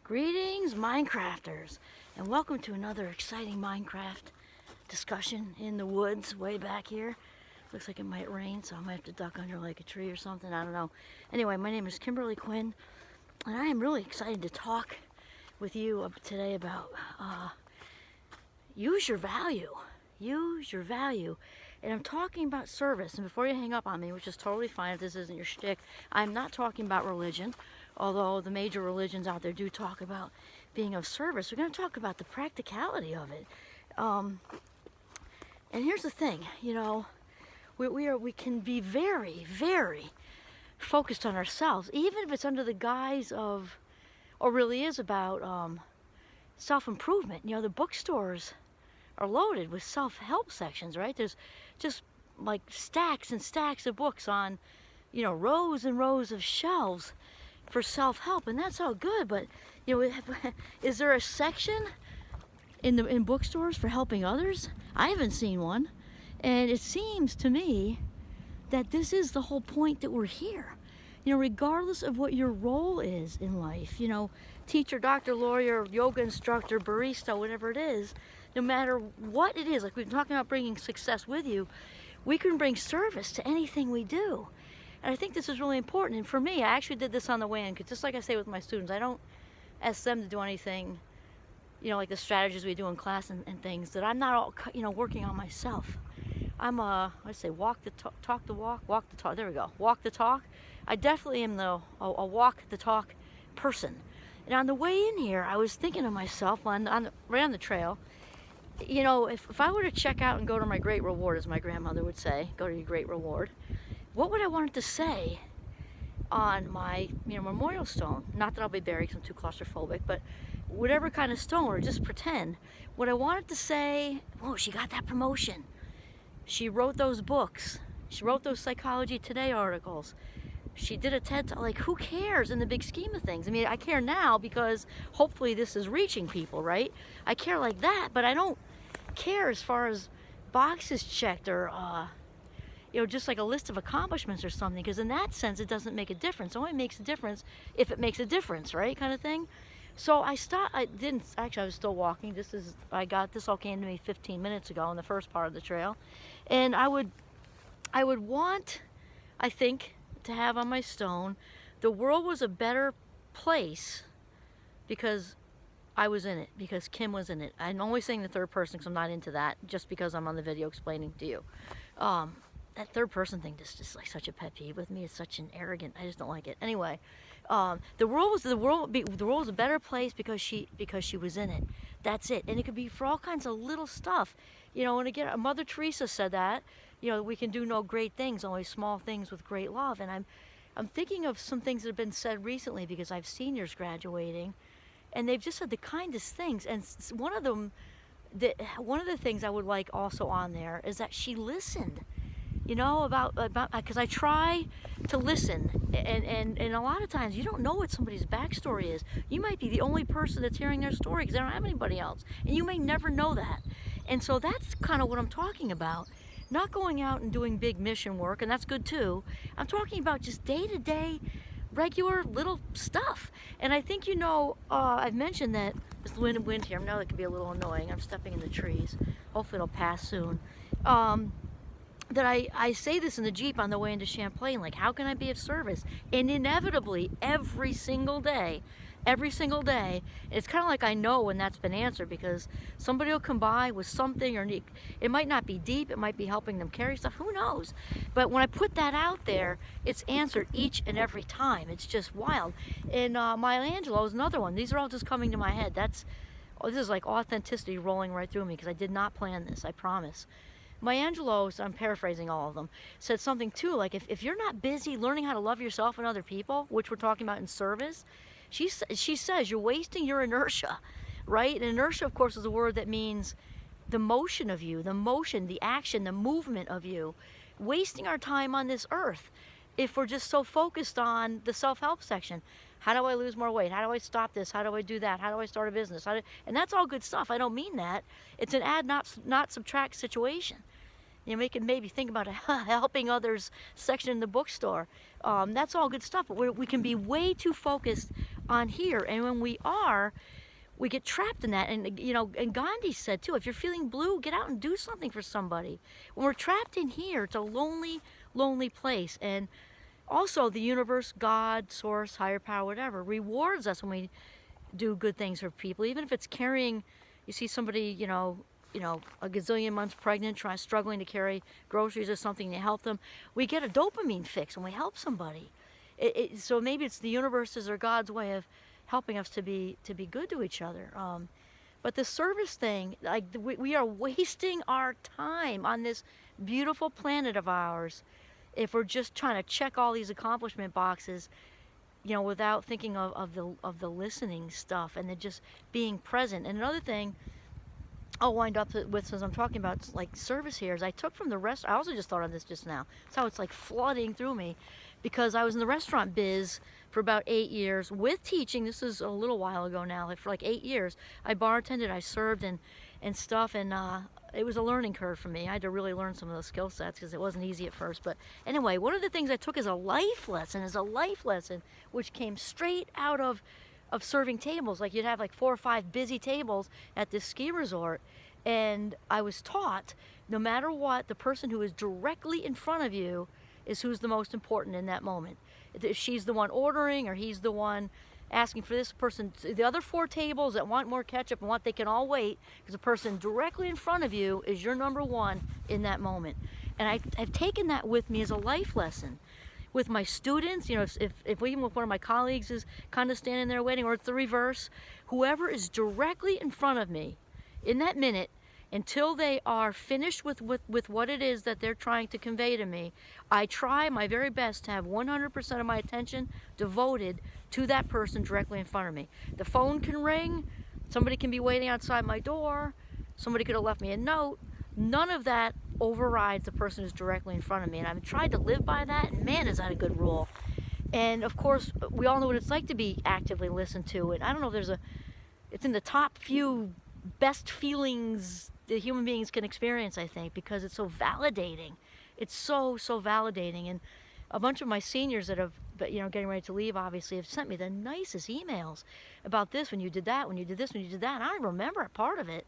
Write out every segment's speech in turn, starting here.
Greetings, Minecrafters, and welcome to another exciting Minecraft discussion in the woods way back here. Looks like it might rain, so I might have to duck under like a tree or something, I don't know. Anyway, my name is Kimberly Quinn, and I am really excited to talk with you today about use your value. Use your value. And I'm talking about service. And before you hang up on me, which is totally fine if this isn't your shtick, I'm not talking about religion, although the major religions out there do talk about being of service. We're going to talk about the practicality of it. And here's the thing, you know, we can be very, very focused on ourselves, even if it's under the guise of, or really is about self-improvement. You know, the bookstores are loaded with self-help sections, right? There's just like stacks and stacks of books on, you know, rows and rows of shelves for self-help, and that's all good, but you know, is there a section in bookstores for helping others? I haven't seen one, and it seems to me that this is the whole point, that we're here. You know, regardless of what your role is in life, you know, teacher, doctor, lawyer, yoga instructor, barista, whatever it is, no matter what it is, like we've been talking about bringing success with you, we can bring service to anything we do. And I think this is really important. And for me, I actually did this on the way in, because just like I say with my students, I don't ask them to do anything, you know, like the strategies we do in class and things that I'm not all, you know, working on myself. I'm I say walk the talk, talk the walk, walk the talk. There we go. Walk the talk. I definitely am a walk the talk person. And on the way in here, I was thinking to myself right on the trail, you know, if I were to check out and go to my great reward, as my grandmother would say, go to your great reward, what would I want it to say on my, you know, memorial stone? Not that I'll be buried because I'm too claustrophobic, but whatever kind of stone, or just pretend. What I wanted to say, oh, she got that promotion. She wrote those books. She wrote those Psychology Today articles. She did a TED Talk. Like, who cares in the big scheme of things? I mean, I care now because hopefully this is reaching people, right? I care like that, but I don't care as far as boxes checked or, you know, just like a list of accomplishments or something, because in that sense, it doesn't make a difference. It only makes a difference if it makes a difference, right? Kind of thing. So I was still walking. This all came to me 15 minutes ago in the first part of the trail. And I would want, I think, to have on my stone, the world was a better place because I was in it, because Kim was in it. I'm always saying the third person because I'm not into that, just because I'm on the video explaining to you. That third person thing just like such a pet peeve with me. It's such an arrogant, I just don't like it. Anyway, the world was a better place because she was in it. That's it. And it could be for all kinds of little stuff. You know, and again, Mother Teresa said that, you know, we can do no great things, only small things with great love. And I'm thinking of some things that have been said recently, because I have seniors graduating, and they've just said the kindest things. And one of the things I would like also on there is that she listened. You know, about because I try to listen, and a lot of times you don't know what somebody's backstory is. You might be the only person that's hearing their story because they don't have anybody else, and you may never know that. And so that's kind of what I'm talking about. Not going out and doing big mission work, and that's good too. I'm talking about just day-to-day, regular little stuff. And I think, you know, I've mentioned that this wind here, I know that can be a little annoying. I'm stepping in the trees. Hopefully it'll pass soon. That I say this in the Jeep on the way into Champlain, like, how can I be of service? And inevitably, every single day, it's kind of like I know when that's been answered, because somebody will come by with something, or it might not be deep, it might be helping them carry stuff, who knows? But when I put that out there, it's answered each and every time. It's just wild. And Maya Angelou is another one. These are all just coming to my head. This is like authenticity rolling right through me, because I did not plan this, I promise. Maya Angelou, so I'm paraphrasing all of them, said something too, like if you're not busy learning how to love yourself and other people, which we're talking about in service, she says you're wasting your inertia, right? And inertia, of course, is a word that means the motion of you, the motion, the action, the movement of you. Wasting our time on this earth if we're just so focused on the self-help section. How do I lose more weight? How do I stop this? How do I do that? How do I start a business? And that's all good stuff. I don't mean that. It's an add, not subtract situation. You know, we can maybe think about a helping others section in the bookstore. That's all good stuff, but we can be way too focused on here. And when we are, we get trapped in that. And and Gandhi said too, if you're feeling blue, get out and do something for somebody. When we're trapped in here, it's a lonely, lonely place. And also the universe, God, source, higher power, whatever, rewards us when we do good things for people. Even if it's carrying, you see somebody, a gazillion months pregnant, struggling to carry groceries or something, to help them, we get a dopamine fix when we help somebody. So maybe it's the universe's or God's way of helping us to be good to each other. But the service thing, like we are wasting our time on this beautiful planet of ours if we're just trying to check all these accomplishment boxes, without thinking of the listening stuff and then just being present. And another thing I'll wind up with, since I'm talking about like service here, is I took from the rest. I also just thought of this just now. It's how it's like flooding through me, because I was in the restaurant biz for about 8 years with teaching. This is a little while ago now. Like for like 8 years, I bartended, I served, and stuff, and it was a learning curve for me. I had to really learn some of those skill sets because it wasn't easy at first. But anyway, one of the things I took as a life lesson, which came straight out of serving tables. Like you'd have like 4 or 5 busy tables at this ski resort, and I was taught, no matter what, the person who is directly in front of you is who's the most important in that moment. If she's the one ordering or he's the one asking for this person, the other 4 tables that want more ketchup and they can all wait, because the person directly in front of you is your number one in that moment. And I've taken that with me as a life lesson. With my students, if even with one of my colleagues is kind of standing there waiting, or it's the reverse, whoever is directly in front of me in that minute, until they are finished with what it is that they're trying to convey to me, I try my very best to have 100% of my attention devoted to that person directly in front of me. The phone can ring, somebody can be waiting outside my door, somebody could have left me a note. None of that overrides the person who's directly in front of me. And I've tried to live by that, and man, is that a good rule. And of course, we all know what it's like to be actively listened to. And I don't know if it's in the top few best feelings that human beings can experience, I think, because it's so validating. It's so validating. And a bunch of my seniors that have, getting ready to leave, obviously, have sent me the nicest emails about this, when you did that, when you did this, when you did that. And I remember a part of it.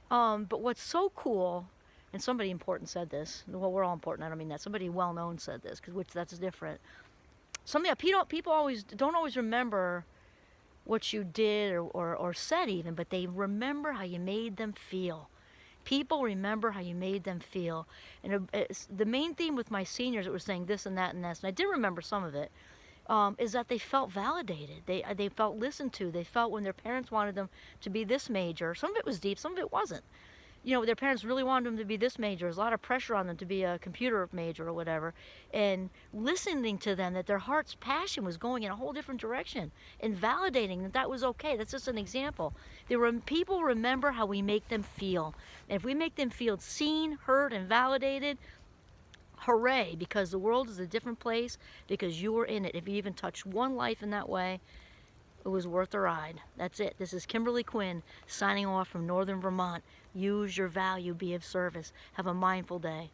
But what's so cool, and somebody important said this. Well, we're all important. I don't mean that. Somebody well-known said this, which that's different. People don't always remember what you did or said even, but they remember how you made them feel. People remember how you made them feel. And the main theme with my seniors, it was saying this and that and this, and I did remember some of it, is that they felt validated. They felt listened to. They felt when their parents wanted them to be this major. Some of it was deep, some of it wasn't. Their parents really wanted them to be this major. There's a lot of pressure on them to be a computer major or whatever. And listening to them, that their heart's passion was going in a whole different direction, and validating that was okay. That's just an example. People remember how we make them feel. And if we make them feel seen, heard, and validated, hooray, because the world is a different place because you were in it. If you even touched one life in that way, it was worth the ride. That's it. This is Kimberly Quinn signing off from Northern Vermont. Use your value, be of service. Have a mindful day.